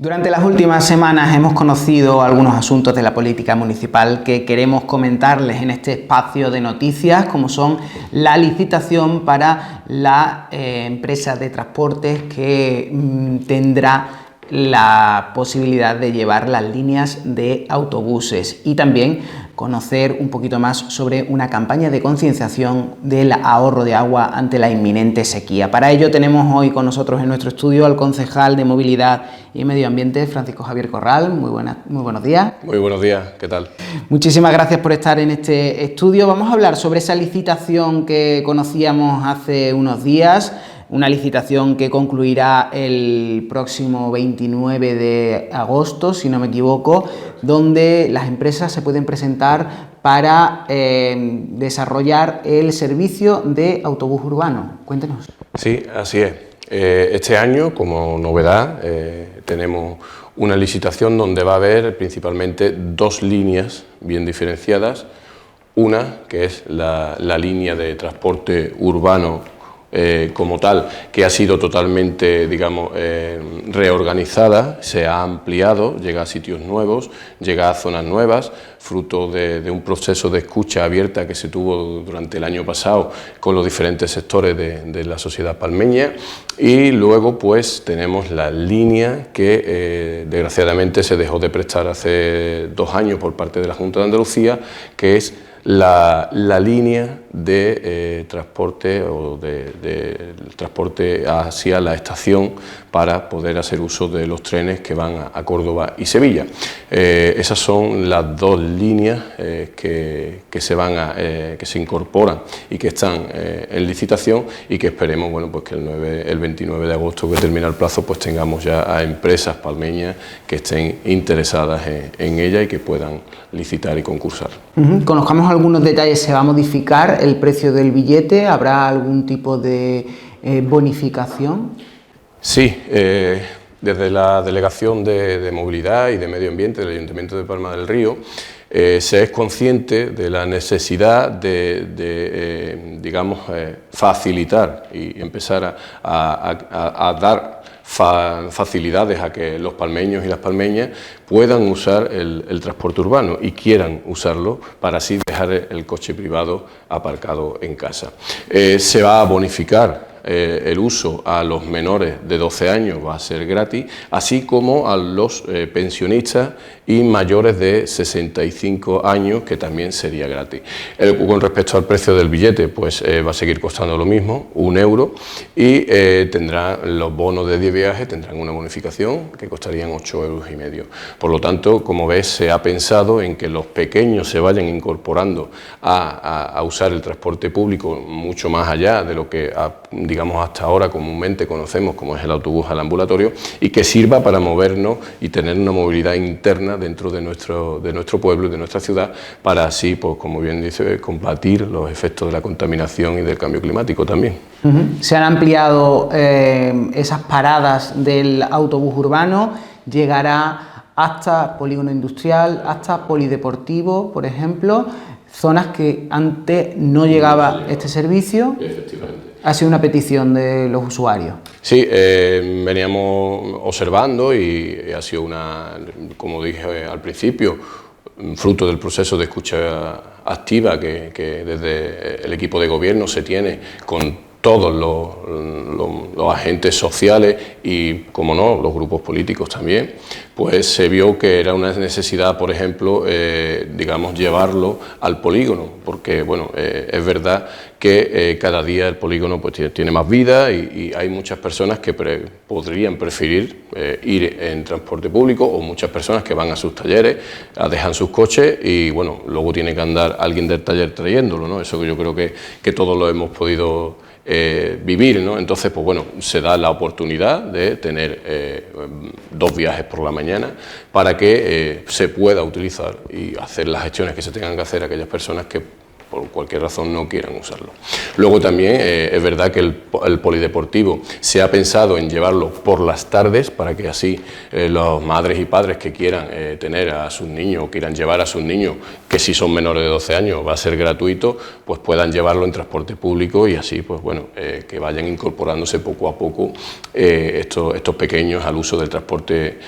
Durante las últimas semanas hemos conocido algunos asuntos de la política municipal que queremos comentarles en este espacio de noticias, como son la licitación para la empresa de transportes que tendrá la posibilidad de llevar las líneas de autobuses y también conocer un poquito más sobre una campaña de concienciación del ahorro de agua ante la inminente sequía. Para ello tenemos hoy con nosotros en nuestro estudio al concejal de Movilidad y Medio Ambiente, Francisco Javier Corral. Muy buenos días. Muy buenos días, ¿qué tal? Muchísimas gracias por estar en este estudio. Vamos a hablar sobre esa licitación que conocíamos hace unos días, una licitación que concluirá el próximo 29 de agosto, si no me equivoco, donde las empresas se pueden presentar para desarrollar el servicio de autobús urbano. Cuéntenos. Sí, así es. Este año, como novedad, tenemos una licitación donde va a haber principalmente dos líneas bien diferenciadas. Una, que es la línea de transporte urbano como tal, que ha sido totalmente, digamos, reorganizada, se ha ampliado, llega a sitios nuevos, llega a zonas nuevas, fruto de un proceso de escucha abierta que se tuvo durante el año pasado con los diferentes sectores de la sociedad palmeña. Y luego pues tenemos la línea que desgraciadamente se dejó de prestar hace 2 años por parte de la Junta de Andalucía, que es la línea de transporte o de transporte hacia la estación para poder hacer uso de los trenes que van a Córdoba y Sevilla. Esas son las dos líneas que se incorporan y que están en licitación y que esperemos, bueno, pues que el 29 de agosto, que termina el plazo, pues tengamos ya a empresas palmeñas que estén interesadas en ella y que puedan licitar y concursar. Conozcamos algunos detalles. ¿Se va a modificar el precio del billete? ¿Habrá algún tipo de bonificación? Sí, desde la Delegación de Movilidad y de Medio Ambiente del Ayuntamiento de Palma del Río se es consciente de la necesidad de facilitar y empezar a dar facilidades a que los palmeños y las palmeñas puedan usar el transporte urbano y quieran usarlo para así dejar el coche privado aparcado en casa. Se va a bonificar el uso a los menores de 12 años, va a ser gratis, así como a los pensionistas y mayores de 65 años, que también sería gratis. Con respecto al precio del billete, pues va a seguir costando lo mismo, 1 euro, y los bonos de 10 viajes tendrán una bonificación que costarían 8,5 euros. Por lo tanto, como ves, se ha pensado en que los pequeños se vayan incorporando a usar el transporte público mucho más allá de lo que digamos hasta ahora comúnmente conocemos como es el autobús al ambulatorio, y que sirva para movernos y tener una movilidad interna dentro de nuestro pueblo y de nuestra ciudad, para así, pues como bien dice, combatir los efectos de la contaminación y del cambio climático también. Se han ampliado esas paradas del autobús urbano, llegará hasta polígono industrial, hasta polideportivo, por ejemplo, zonas que antes no llegaba este servicio. Efectivamente. Ha sido una petición de los usuarios. Sí, veníamos observando y ha sido como dije al principio, fruto del proceso de escucha activa que desde el equipo de gobierno se tiene con todos los agentes sociales y, como no, los grupos políticos también, pues se vio que era una necesidad, por ejemplo, digamos, llevarlo al polígono, porque, bueno, es verdad que cada día el polígono pues tiene más vida y hay muchas personas que podrían preferir ir en transporte público, o muchas personas que van a sus talleres, dejan sus coches y, bueno, luego tiene que andar alguien del taller trayéndolo, ¿no? Eso que yo creo que todos lo hemos podido vivir, ¿no? Entonces, pues bueno, se da la oportunidad de tener 2 viajes por la mañana para que se pueda utilizar y hacer las gestiones que se tengan que hacer a aquellas personas que por cualquier razón no quieran usarlo. Luego también es verdad que el polideportivo se ha pensado en llevarlo por las tardes para que así las madres y padres que quieran tener a sus niños o quieran llevar a sus niños que si son menores de 12 años va a ser gratuito, pues puedan llevarlo en transporte público y así, pues bueno, que vayan incorporándose poco a poco estos pequeños al uso del transporte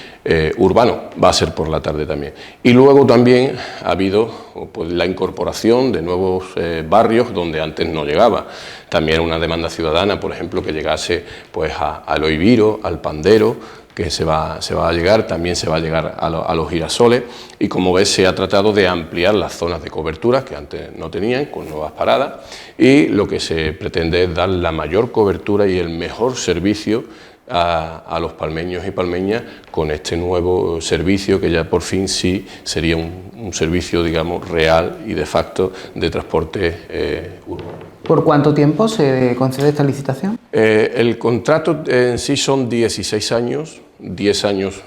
urbano. Va a ser por la tarde también. Y luego también ha habido pues, la incorporación de nuevos barrios donde antes no llegaba. También una demanda ciudadana, por ejemplo, que llegase pues al Oibiro, al Pandero, que se va a llegar, también se va a llegar a los girasoles, y como ves se ha tratado de ampliar las zonas de cobertura que antes no tenían, con nuevas paradas, y lo que se pretende es dar la mayor cobertura y el mejor servicio a los palmeños y palmeñas con este nuevo servicio que ya por fin sí sería un servicio, digamos, real y de facto de transporte urbano. ¿Por cuánto tiempo se concede esta licitación? El contrato en sí son 16 años, 10 años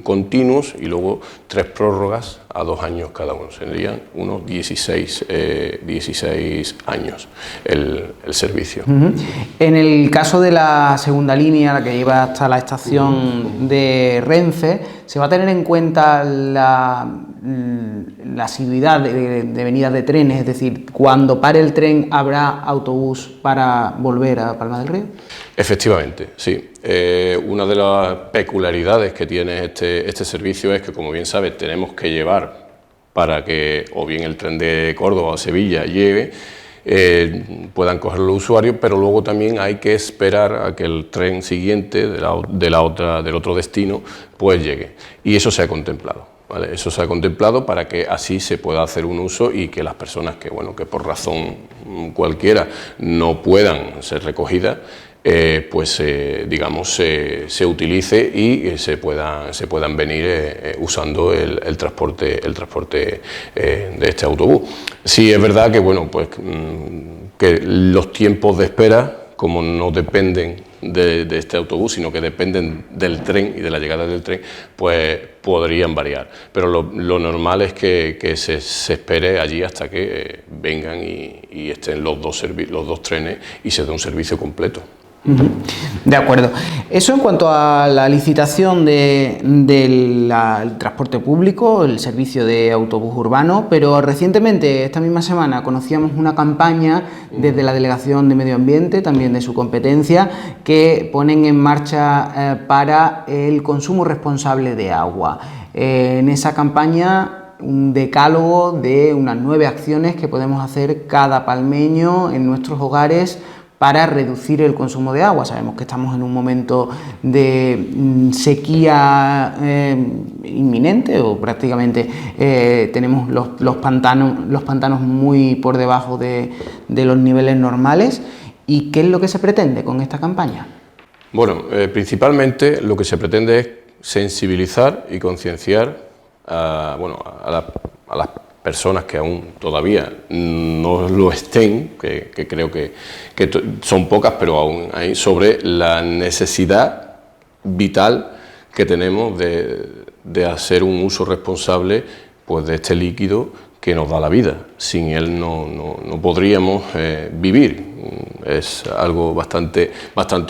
continuos y luego 3 prórrogas a 2 años cada uno. Serían unos 16 años el servicio. En el caso de la segunda línea, la que lleva hasta la estación de Renfe, ¿se va a tener en cuenta la asiduidad de venidas de trenes? Es decir, cuando pare el tren, ¿habrá autobús para volver a Palma del Río? Efectivamente, sí. Una de las peculiaridades que tiene este servicio es que, como bien sabes, tenemos que llevar para que o bien el tren de Córdoba o Sevilla llegue, puedan coger los usuarios, pero luego también hay que esperar a que el tren siguiente del otro destino pues llegue, y eso se ha contemplado, ¿vale? Eso se ha contemplado para que así se pueda hacer un uso y que las personas que por razón cualquiera no puedan ser recogidas, digamos, se utilice y se puedan venir usando el transporte de este autobús. Sí es verdad que, que los tiempos de espera, como no dependen de este autobús, sino que dependen del tren y de la llegada del tren, pues podrían variar. Pero lo normal es que se espere allí hasta que vengan y estén los dos trenes y se dé un servicio completo. De acuerdo. Eso en cuanto a la licitación del transporte público, el servicio de autobús urbano, pero recientemente, esta misma semana, conocíamos una campaña desde la Delegación de Medio Ambiente, también de su competencia, que ponen en marcha para el consumo responsable de agua. En esa campaña, un decálogo de unas 9 acciones que podemos hacer cada palmeño en nuestros hogares para reducir el consumo de agua. Sabemos que estamos en un momento de sequía inminente, o prácticamente tenemos los pantanos muy por debajo de los niveles normales. ¿Y qué es lo que se pretende con esta campaña? Bueno, principalmente lo que se pretende es sensibilizar y concienciar a las personas que aún todavía no lo estén, que creo que son pocas, pero aún hay, sobre la necesidad vital que tenemos de hacer un uso responsable pues, de este líquido que nos da la vida. Sin él no podríamos vivir. Es algo bastante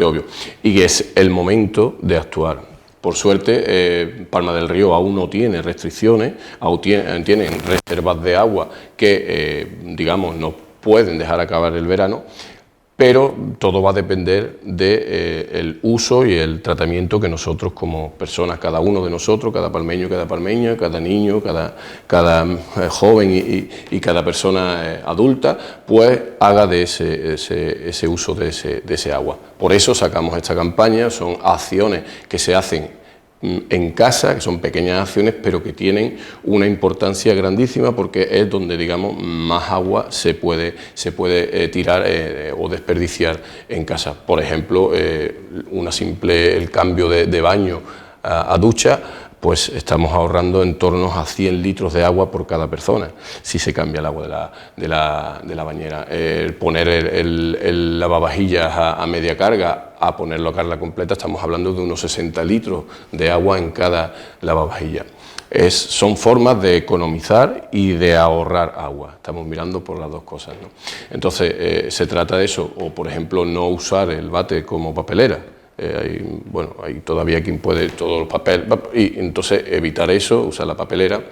obvio. Y es el momento de actuar. Por suerte, Palma del Río aún no tiene restricciones, aún tienen reservas de agua que, digamos, no pueden dejar acabar el verano, pero todo va a depender del uso y el tratamiento que nosotros como personas, cada uno de nosotros, cada palmeño, cada niño, cada joven y cada persona adulta, pues haga de ese uso de ese agua. Por eso sacamos esta campaña, son acciones que se hacen en casa, que son pequeñas acciones, pero que tienen una importancia grandísima porque es donde, digamos, más agua se puede tirar o desperdiciar en casa. Por ejemplo, el cambio de baño a ducha, pues estamos ahorrando en torno a 100 litros de agua por cada persona, si se cambia el agua de la bañera. Poner el lavavajillas a media carga, a ponerlo a carga completa, estamos hablando de unos 60 litros de agua en cada lavavajilla. Son formas de economizar y de ahorrar agua. Estamos mirando por las dos cosas, ¿no? Entonces, se trata de eso, o por ejemplo, no usar el bate como papelera. Hay todavía quien puede todos los papeles, y entonces evitar eso, usar la papelera,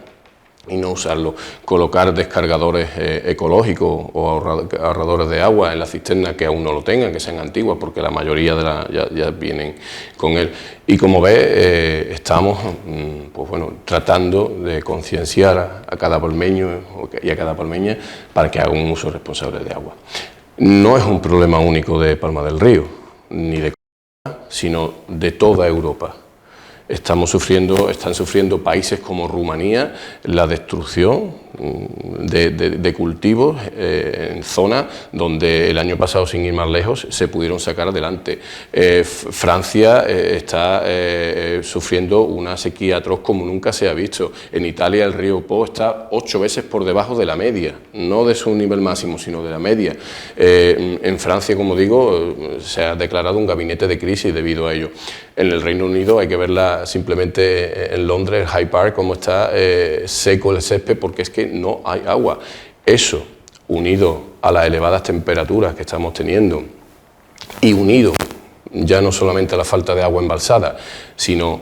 y no usarlo. Colocar descargadores ecológicos o ahorradores de agua en la cisterna que aún no lo tengan, que sean antiguas, porque la mayoría ya vienen con él. Y como ves, estamos pues bueno, tratando de concienciar a cada palmeño y a cada palmeña para que haga un uso responsable de agua. No es un problema único de Palma del Río, ni de Canarias, sino de toda Europa. Están sufriendo países como Rumanía la destrucción de cultivos en zonas donde el año pasado, sin ir más lejos, se pudieron sacar adelante. Francia está sufriendo una sequía atroz como nunca se ha visto. En Italia el río Po está 8 veces por debajo de la media, no de su nivel máximo, sino de la media. En Francia, como digo, se ha declarado un gabinete de crisis debido a ello. En el Reino Unido hay que verla simplemente en Londres, el Hyde Park, cómo está seco el césped, porque es que no hay agua. Eso, unido a las elevadas temperaturas que estamos teniendo y unido ya no solamente a la falta de agua embalsada, sino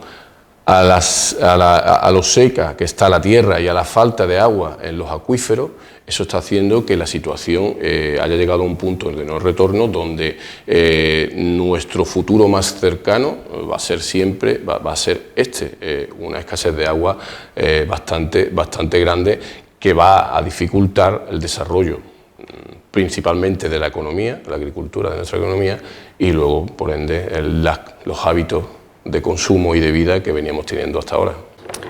a lo seca que está la tierra y a la falta de agua en los acuíferos, eso está haciendo que la situación haya llegado a un punto de no retorno donde nuestro futuro más cercano va a ser siempre, va a ser una escasez de agua bastante grande, que va a dificultar el desarrollo principalmente de la economía, la agricultura de nuestra economía, y luego, por ende, los hábitos de consumo y de vida que veníamos teniendo hasta ahora.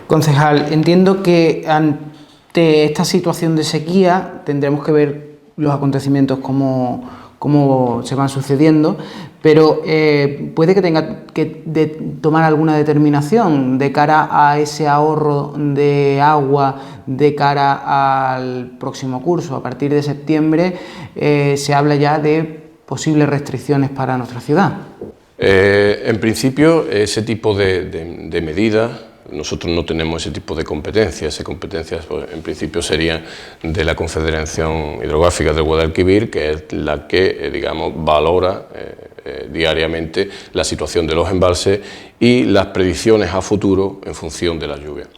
Concejal, entiendo que ante esta situación de sequía tendremos que ver los acontecimientos cómo se van sucediendo, pero puede que tenga que tomar alguna determinación de cara a ese ahorro de agua de cara al próximo curso. A partir de septiembre se habla ya de posibles restricciones para nuestra ciudad. En principio, ese tipo de medidas, nosotros no tenemos ese tipo de competencias. Esas competencias, pues, en principio, serían de la Confederación Hidrográfica del Guadalquivir, que es la que, digamos, valora diariamente la situación de los embalses y las predicciones a futuro en función de la lluvia.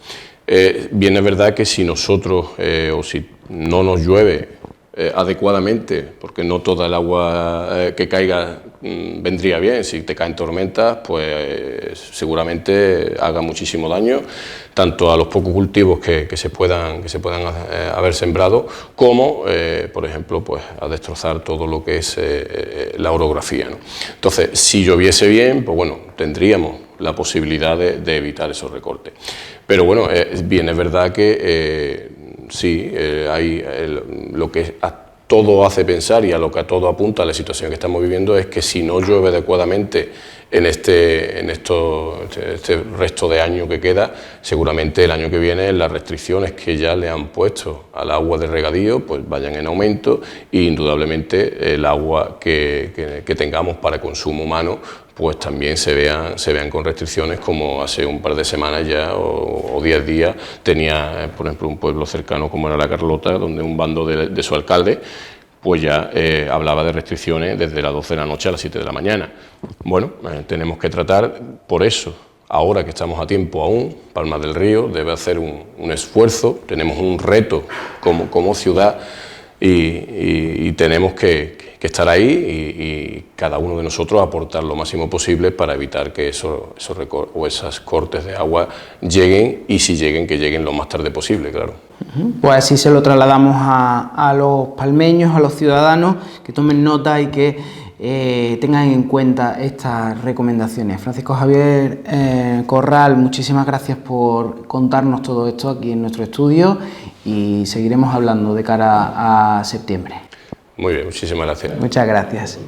Bien es verdad que si nosotros, o si no nos llueve adecuadamente, porque no toda el agua que caiga vendría bien. Si te caen tormentas, pues seguramente haga muchísimo daño, tanto a los pocos cultivos que se puedan haber sembrado, como, por ejemplo, pues a destrozar todo lo que es la orografía, ¿no? Entonces, si lloviese bien, pues bueno, tendríamos la posibilidad de evitar esos recortes. Pero bueno, bien es verdad que sí, hay lo que todo hace pensar y a lo que a todo apunta la situación que estamos viviendo es que si no llueve adecuadamente en este resto de año que queda, seguramente el año que viene las restricciones que ya le han puesto al agua de regadío pues vayan en aumento, e indudablemente el agua que tengamos para consumo humano pues también se vean con restricciones, como hace un par de semanas ya o 10 días tenía, por ejemplo, un pueblo cercano como era La Carlota, donde un bando de su alcalde pues ya hablaba de restricciones desde las 12 de la noche a las 7 de la mañana. Bueno, tenemos que tratar, por eso, ahora que estamos a tiempo aún, Palma del Río debe hacer un esfuerzo, tenemos un reto como ciudad y tenemos que estar ahí y cada uno de nosotros aportar lo máximo posible para evitar que esas cortes de agua lleguen, y si lleguen, que lleguen lo más tarde posible, claro. Pues así se lo trasladamos a los palmeños, a los ciudadanos, que tomen nota y que tengan en cuenta estas recomendaciones. Francisco Javier Corral, muchísimas gracias por contarnos todo esto aquí en nuestro estudio, y seguiremos hablando de cara a septiembre. Muy bien, muchísimas gracias. Muchas gracias.